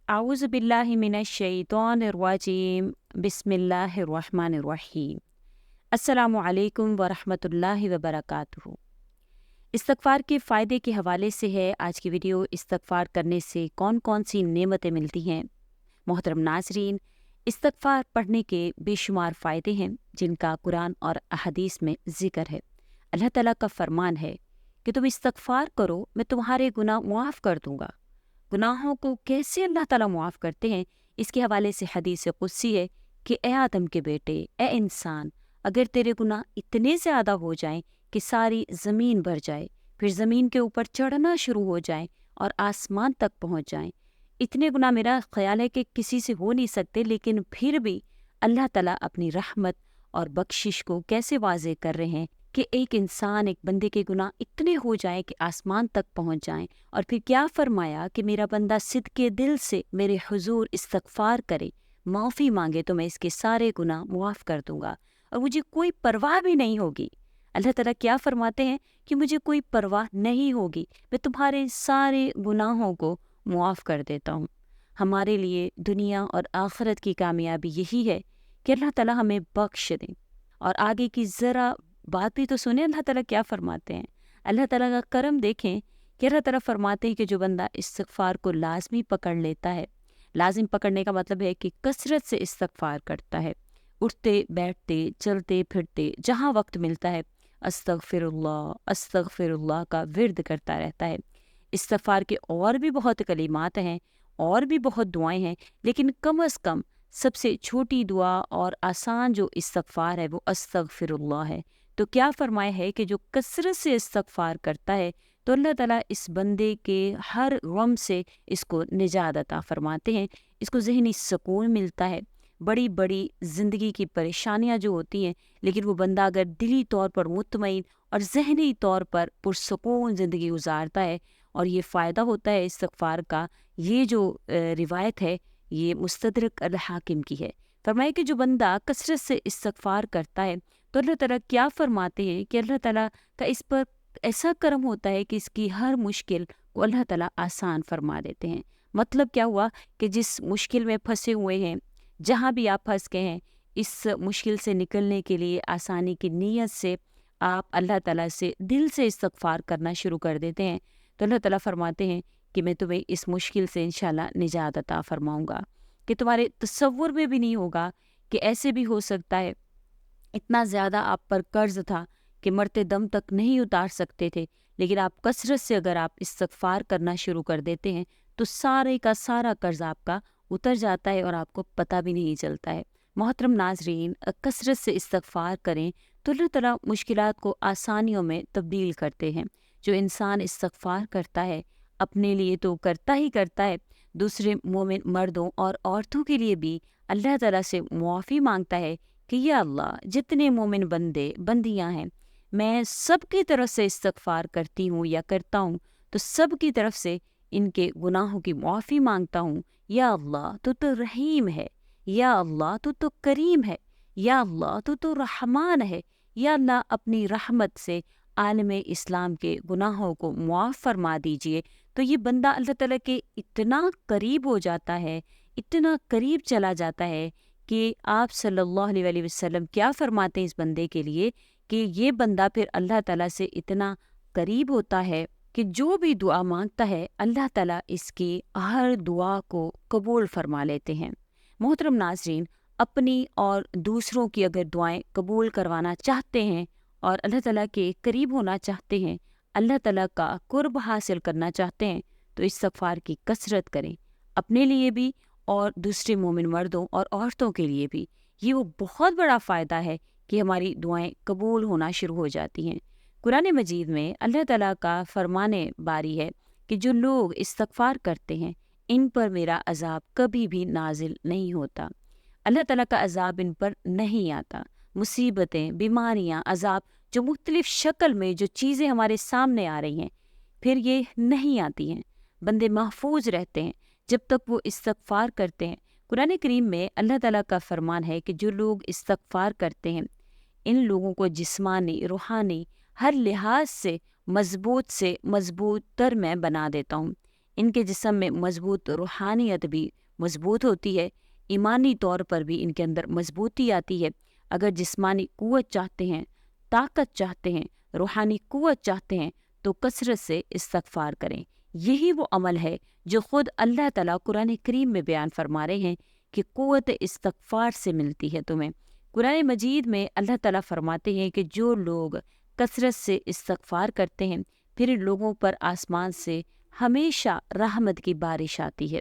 अऊज़ु बिल्लाहि मिनश शैतानिर रजीम बिस्मिल्लाहिर रहमानिर रहीम। अस्सलामु अलैकुम व रहमतुल्लाहि व बरकातुहू। इस्तग़फ़ार के फ़ायदे के हवाले से है आज की वीडियो। इस्तग़फ़ार करने से कौन कौन सी नेमतें मिलती हैं। मोहतरम नाज़रीन, इस्तग़फ़ार पढ़ने के बेशुमार फ़ायदे हैं जिनका कुरान और अहदीस में ज़िक्र है। अल्लाह ताला का फ़रमान है कि तुम इस्तग़फ़ार करो, मैं तुम्हारे गुनाह मुआफ़ कर दूँगा। गुनाहों को कैसे अल्लाह ताला मुआफ़ करते हैं, इसके हवाले से हदीस कुदसी है कि ए आदम के बेटे, ए इंसान, अगर तेरे गुनाह इतने ज़्यादा हो जाएं कि सारी ज़मीन भर जाए, फिर ज़मीन के ऊपर चढ़ना शुरू हो जाए और आसमान तक पहुंच जाएं, इतने गुनाह मेरा ख्याल है कि किसी से हो नहीं सकते, लेकिन फिर भी अल्लाह ताला अपनी रहमत और बख्शिश को कैसे वाज़े कर रहे हैं कि एक इंसान, एक बंदे के गुनाह इतने हो जाएं कि आसमान तक पहुंच जाएं। और फिर क्या फरमाया कि मेरा बंदा सिद्के दिल से मेरे हुजूर इस्तग़फ़ार करे, माफ़ी मांगे, तो मैं इसके सारे गुनाह मुआफ़ कर दूंगा और मुझे कोई परवाह भी नहीं होगी। अल्लाह ताला क्या फरमाते हैं कि मुझे कोई परवाह नहीं होगी, मैं तुम्हारे सारे गुनाहों को मुआफ़ कर देता हूँ। हमारे लिए दुनिया और आखिरत की कामयाबी यही है कि अल्लाह ताला हमें बख्श दें। और आगे की ज़रा बात भी तो सुने, अल्लाह ताला क्या फरमाते हैं। अल्लाह ताला का करम देखें कि अल्लाह ताला फरमाते हैं कि जो बंदा इस्तग़फ़ार को लाज़मी पकड़ लेता है, लाज़िम पकड़ने का मतलब है कि कसरत से इस्तग़फ़ार करता है, उठते बैठते चलते फिरते जहाँ वक्त मिलता है अस्तग़फ़िरुल्लाह का विर्द करता रहता है। इस्तग़फ़ार के और भी बहुत कलिमात हैं और भी बहुत दुआएं हैं, लेकिन कम अज़ कम सबसे छोटी दुआ और आसान जो इस्तग़फ़ार है वो अस्तग़फ़िरुल्लाह है। तो क्या फरमाया है कि जो कसरत से इस्तग़फ़ार करता है तो अल्लाह ताला इस बंदे के हर गम से इसको निजात अता फरमाते हैं, इसको ज़हनी सुकून मिलता है। बड़ी बड़ी ज़िंदगी की परेशानियां जो होती हैं, लेकिन वो बंदा अगर दिली तौर पर मुतमईन और ज़हनी तौर पर पुरसुकून ज़िंदगी गुजारता है, और ये फ़ायदा होता है इस्तग़फ़ार का। ये जो रिवायत है ये मुस्तदरक अल हाकिम की है। फरमाया कि जो बंदा कसरत से इस्तग़फ़ार करता है तो अल्लाह ताला क्या फरमाते हैं कि अल्लाह ताला का इस पर ऐसा करम होता है कि इसकी हर मुश्किल को अल्लाह ताला आसान फरमा देते हैं। मतलब क्या हुआ कि जिस मुश्किल में फंसे हुए हैं, जहाँ भी आप फंस गए हैं, इस मुश्किल से निकलने के लिए आसानी की नीयत से आप अल्लाह ताला से दिल से इस्तग़फ़ार करना शुरू कर देते हैं तो अल्लाह ताला फरमाते हैं कि मैं तुम्हें इस मुश्किल से इंशाल्लाह निजात अता फरमाऊँगा, कि तुम्हारे तसव्वुर में भी नहीं होगा कि ऐसे भी हो सकता है। इतना ज़्यादा आप पर कर्ज़ था कि मरते दम तक नहीं उतार सकते थे, लेकिन आप कसरत से अगर आप इस्तग़फ़ार करना शुरू कर देते हैं तो सारे का सारा कर्ज़ आपका उतर जाता है और आपको पता भी नहीं चलता है। मोहतरम नाज़रीन, कसरत से इस्तग़फ़ार करें तो अल्लाह ताला मुश्किलात को आसानियों में तब्दील करते हैं। जो इंसान इस्तग़फ़ार करता है अपने लिए तो करता ही करता है, दूसरे मोमिन मर्दों और औरतों के लिए भी अल्लाह ताला से मुआफ़ी मांगता है कि या अल्लाह, जितने मोमिन बंदे बंदियां हैं, मैं सब की तरफ से इस्तग़फ़ार करती हूँ या करता हूँ, तो सब की तरफ से इनके गुनाहों की मुआफ़ी मांगता हूँ। या अल्लाह, तू तो रहीम है, या अल्लाह तू तो करीम है, या अल्लाह तू तो रहमान है। या अल्लाह, अपनी रहमत से आलम इस्लाम के गुनाहों को मुआफ़ फरमा दीजिए। तो ये बंदा अल्लाह ताला के इतना करीब हो जाता है, इतना करीब चला जाता है कि आप सल्लल्लाहु अलैहि वसल्लम क्या फरमाते हैं इस बंदे के लिए कि ये बंदा फिर अल्लाह ताला से इतना करीब होता है कि जो भी दुआ मांगता है अल्लाह ताला इसकी हर दुआ को कबूल फरमा लेते हैं। मोहतरम नाज़रीन, अपनी और दूसरों की अगर दुआएं कबूल करवाना चाहते हैं और अल्लाह ताला के करीब होना चाहते हैं, अल्लाह ताला का कुर्ब हासिल करना चाहते हैं, तो इस्तग़फ़ार की कसरत करें, अपने लिए भी और दूसरे मोमिन मर्दों और औरतों के लिए भी। ये वो बहुत बड़ा फ़ायदा है कि हमारी दुआएं कबूल होना शुरू हो जाती हैं। कुरान मजीद में अल्लाह ताला का फरमाने बारी है कि जो लोग इस्तग़फ़ार करते हैं इन पर मेरा अज़ाब कभी भी नाजिल नहीं होता। अल्लाह ताला का अज़ाब इन पर नहीं आता। मुसीबतें, बीमारियां, अज़ाब जो मुख्तलिफ़ शक्ल में जो चीज़ें हमारे सामने आ रही हैं, फिर ये नहीं आती हैं। बंदे महफूज रहते हैं जब तक वो इस्तग़फ़ार करते हैं। कुरान करीम में अल्लाह ताला का फरमान है कि जो लोग इस्तग़फ़ार करते हैं इन लोगों को जिस्मानी, रूहानी हर लिहाज से मजबूत तर मैं बना देता हूँ। ان کے جسم میں مضبوط روحانیت بھی مضبوط ہوتی ہے، ایمانی طور پر بھی ان کے اندر مضبوطی آتی ہے۔ اگر جسمانی قوت چاہتے ہیں، طاقت چاہتے ہیں، روحانی قوت چاہتے ہیں تو کثرت سے استغفار کریں۔ یہی وہ عمل ہے جو خود اللہ تعالیٰ قرآن کریم میں بیان فرما رہے ہیں کہ قوت استغفار سے ملتی ہے تمہیں۔ قرآن مجید میں اللہ تعالیٰ فرماتے ہیں کہ جو لوگ کثرت سے استغفار کرتے ہیں پھر ان لوگوں پر آسمان سے ہمیشہ رحمت کی بارش آتی ہے۔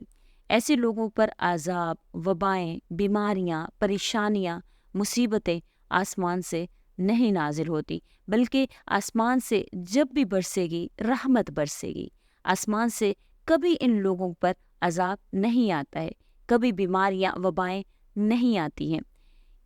ایسے لوگوں پر عذاب، وبائیں، بیماریاں، پریشانیاں، مصیبتیں آسمان سے نہیں نازل ہوتی، بلکہ آسمان سے جب بھی برسے گی رحمت برسے گی۔ آسمان سے کبھی ان لوگوں پر عذاب نہیں آتا ہے، کبھی بیماریاں، وبائیں نہیں آتی ہیں۔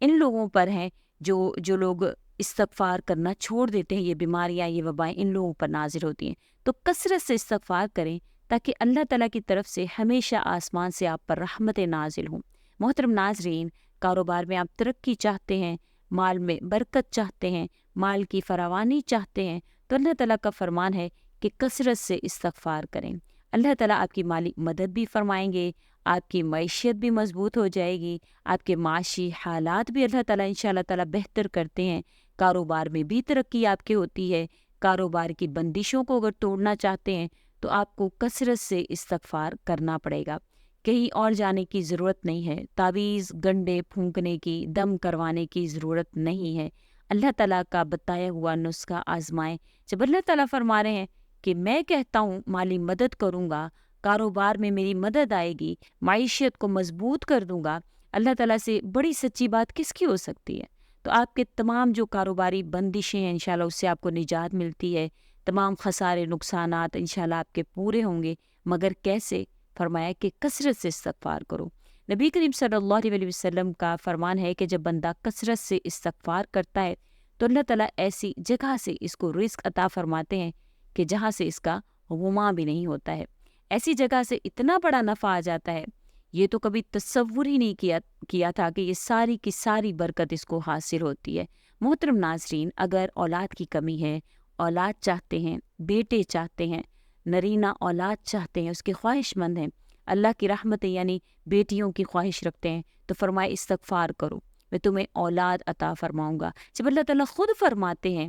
ان لوگوں پر ہیں جو لوگ استغفار کرنا چھوڑ دیتے ہیں، یہ بیماریاں، یہ وبائیں ان لوگوں پر نازل ہوتی ہیں۔ تو کثرت سے استغفار کریں تاکہ اللہ تعالیٰ کی طرف سے ہمیشہ آسمان سے آپ پر رحمتیں نازل ہوں۔ محترم ناظرین، کاروبار میں آپ ترقی چاہتے ہیں، مال میں برکت چاہتے ہیں، مال کی فراوانی چاہتے ہیں، تو اللہ تعالیٰ کا فرمان ہے کہ کثرت سے استغفار کریں۔ اللہ تعالیٰ آپ کی مالی مدد بھی فرمائیں گے، آپ کی معیشت بھی مضبوط ہو جائے گی، آپ کے معاشی حالات بھی اللہ تعالیٰ انشاءاللہ تعالیٰ بہتر کرتے ہیں، کاروبار میں بھی ترقی آپ کی ہوتی ہے۔ کاروبار کی بندشوں کو اگر توڑنا چاہتے ہیں تو آپ کو کثرت سے استغفار کرنا پڑے گا، کہیں اور جانے کی ضرورت نہیں ہے، تعویذ گنڈے پھونکنے کی، دم کروانے کی ضرورت نہیں ہے۔ اللہ تعالیٰ کا بتایا ہوا نسخہ آزمائیں۔ جب اللہ تعالیٰ فرما رہے ہیں کہ میں کہتا ہوں مالی مدد کروں گا، کاروبار میں میری مدد آئے گی، معیشت کو مضبوط کر دوں گا، اللہ تعالیٰ سے بڑی سچی بات کس کی ہو سکتی ہے؟ تو آپ کے تمام جو کاروباری بندشیں ہیں انشاءاللہ اس سے آپ کو نجات ملتی ہے، تمام خسارے نقصانات انشاءاللہ آپ کے پورے ہوں گے۔ مگر کیسے؟ فرمایا کہ کثرت سے استغفار کرو۔ نبی کریم صلی اللہ علیہ وسلم کا فرمان ہے کہ جب بندہ کثرت سے استغفار کرتا ہے تو اللہ تعالیٰ ایسی جگہ سے اس کو رزق عطا فرماتے ہیں کہ جہاں سے اس کا غماں بھی نہیں ہوتا ہے، ایسی جگہ سے اتنا بڑا نفع آ جاتا ہے، یہ تو کبھی تصور ہی نہیں کیا تھا کہ یہ ساری کی ساری برکت اس کو حاصل ہوتی ہے۔ محترم ناظرین، اگر اولاد کی کمی ہے، اولاد چاہتے ہیں، بیٹے چاہتے ہیں، نرینہ اولاد چاہتے ہیں، اس کے خواہش مند ہیں، اللہ کی رحمتیں یعنی بیٹیوں کی خواہش رکھتے ہیں، تو فرمائے استغفار کرو، میں تمہیں اولاد عطا فرماؤں گا۔ جب اللہ تعالیٰ خود فرماتے ہیں،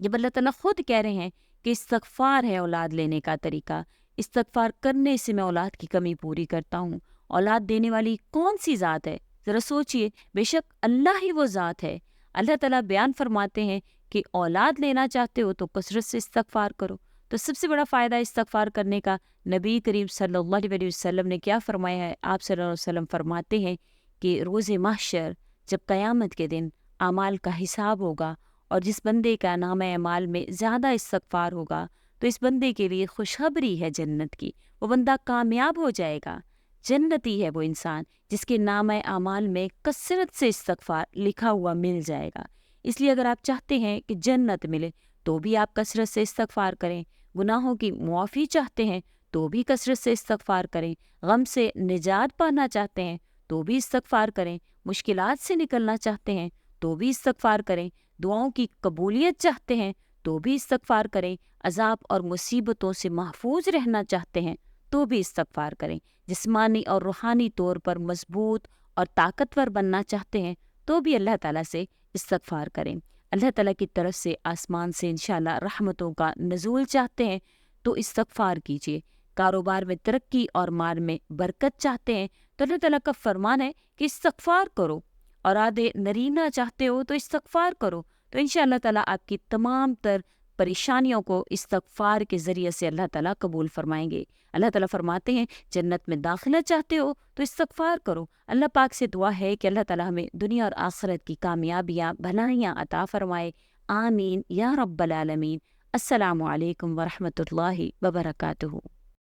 جب اللہ تعالیٰ خود کہہ رہے ہیں کہ استغفار ہے اولاد لینے کا طریقہ، استغفار کرنے سے میں اولاد کی کمی پوری کرتا ہوں، اولاد دینے والی کون سی ذات ہے؟ ذرا سوچئے، بے شک اللہ ہی وہ ذات ہے۔ اللہ تعالیٰ بیان فرماتے ہیں کہ اولاد لینا چاہتے ہو تو کثرت سے استغفار کرو۔ تو سب سے بڑا فائدہ استغفار کرنے کا نبی کریم صلی اللہ علیہ وسلم نے کیا فرمایا ہے؟ آپ صلی اللہ علیہ وسلم فرماتے ہیں کہ روز محشر جب قیامت کے دن اعمال کا حساب ہوگا اور جس بندے کا نام اعمال میں زیادہ استغفار ہوگا تو اس بندے کے لیے خوشخبری ہے جنت کی، وہ بندہ کامیاب ہو جائے گا، جنتی ہے وہ انسان جس کے نام اعمال میں کثرت سے استغفار لکھا ہوا مل جائے گا۔ اس لیے اگر آپ چاہتے ہیں کہ جنت ملے تو بھی آپ کثرت سے استغفار کریں، گناہوں کی معافی چاہتے ہیں تو بھی کثرت سے استغفار کریں، غم سے نجات پانا چاہتے ہیں تو بھی استغفار کریں، مشکلات سے نکلنا چاہتے ہیں تو بھی استغفار کریں، دعاؤں کی قبولیت چاہتے ہیں تو بھی استغفار کریں، عذاب اور مصیبتوں سے محفوظ رہنا چاہتے ہیں تو بھی استغفار کریں، جسمانی اور روحانی طور پر مضبوط اور طاقتور بننا چاہتے ہیں تو بھی اللہ تعالیٰ سے استغفار کریں۔ اللہ تعالیٰ کی طرف سے آسمان سے انشاءاللہ رحمتوں کا نزول چاہتے ہیں تو استغفار کیجیے۔ کاروبار میں ترقی اور مال میں برکت چاہتے ہیں تو اللہ تعالیٰ کا فرمان ہے کہ استغفار کرو، اولاد نرینہ چاہتے ہو تو استغفار کرو، تو انشاءاللہ تعالیٰ آپ کی تمام تر پریشانیوں کو استغفار کے ذریعے سے اللہ تعالیٰ قبول فرمائیں گے۔ اللہ تعالیٰ فرماتے ہیں جنت میں داخلہ چاہتے ہو تو استغفار کرو۔ اللہ پاک سے دعا ہے کہ اللہ تعالیٰ ہمیں دنیا اور آخرت کی کامیابیاں، بھلائیاں عطا فرمائے، آمین یا رب العالمین۔ السلام علیکم ورحمۃ اللہ وبرکاتہ۔